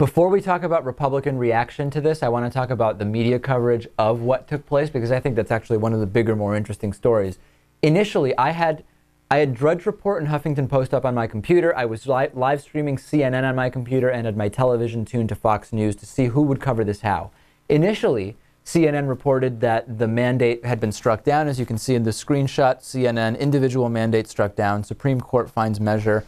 Before we talk about Republican reaction to this, I want to talk about the media coverage of what took place, because I think that's actually one of the bigger, more interesting stories. Initially, I had Drudge Report and Huffington Post up on my computer. I was live streaming CNN on my computer and had my television tuned to Fox News to see who would cover this how. Initially, CNN reported that the mandate had been struck down. As you can see in the screenshot, CNN, individual mandate struck down. Supreme Court finds measure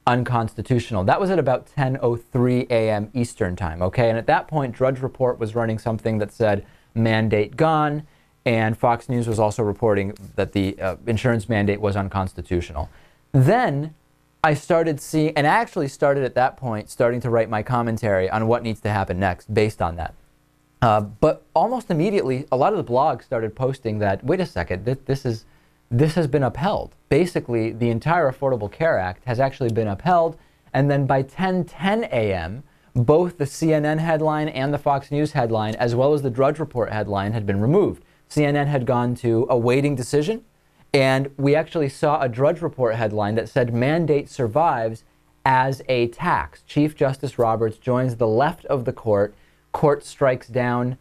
unconstitutional. That was at about 10:03 a.m. Eastern time, okay? And at that point, Drudge Report was running something that said mandate gone, and Fox News was also reporting that the insurance mandate was unconstitutional. Then I started seeing, and I actually started at that point starting to write my commentary on what needs to happen next based on that. But almost immediately, a lot of the blogs started posting that, wait a second, this has been upheld. Basically, the entire Affordable Care Act has actually been upheld. And then by 10:10 a.m., both the CNN headline and the Fox News headline, as well as the Drudge Report headline, had been removed. CNN had gone to awaiting decision, and we actually saw a Drudge Report headline that said mandate survives as a tax. Chief Justice Roberts joins the left of the court. Court strikes down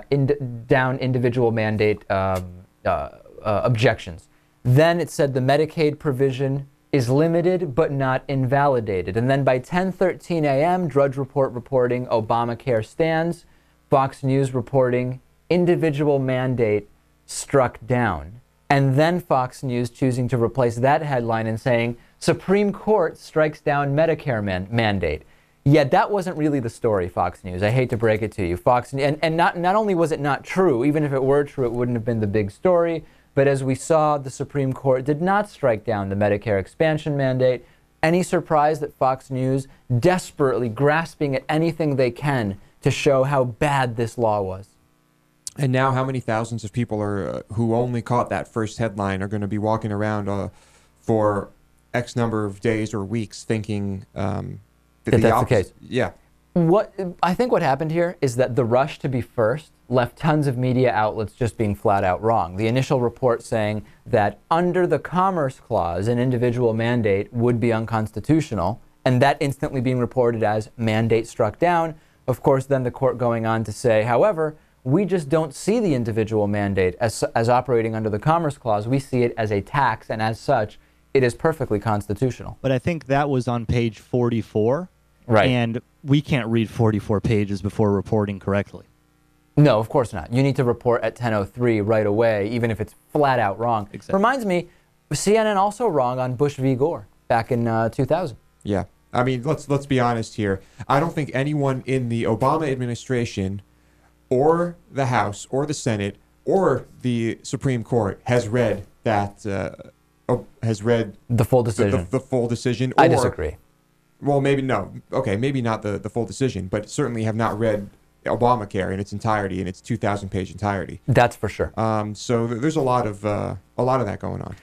individual mandate objections. Then it said the Medicaid provision is limited but not invalidated. And then by 10:13 a.m., Drudge Report reporting Obamacare stands, Fox News reporting individual mandate struck down. And then Fox News choosing to replace that headline and saying Supreme Court strikes down Medicare mandate. Yet that wasn't really the story, Fox News. I hate to break it to you. Not only was it not true, even if it were true, it wouldn't have been the big story. But as we saw, the Supreme Court did not strike down the Medicare expansion mandate. Any surprise that Fox News desperately grasping at anything they can to show how bad this law was? And now how many thousands of people are who only caught that first headline are going to be walking around for X number of days or weeks thinking that's the case. Yeah. I think what happened here is that the rush to be first left tons of media outlets just being flat out wrong. The initial report saying that under the Commerce Clause, an individual mandate would be unconstitutional, and that instantly being reported as mandate struck down. Of course, then the court going on to say, however, we just don't see the individual mandate as operating under the Commerce Clause. We see it as a tax, and as such, it is perfectly constitutional. But I think that was on page 44. Right. And we can't read 44 pages before reporting correctly. No, of course not. You need to report at 10:03 right away, even if it's flat out wrong. Exactly. Reminds me, CNN also wrong on Bush v. Gore back in 2000. Yeah. I mean, let's be honest here. I don't think anyone in the Obama administration or the House or the Senate or the Supreme Court has read that The full decision. the full decision. I disagree. Well, maybe no. Okay, maybe not the full decision, but certainly have not read Obamacare in its entirety, in its 2,000-page entirety. That's for sure. So there's a lot of that going on.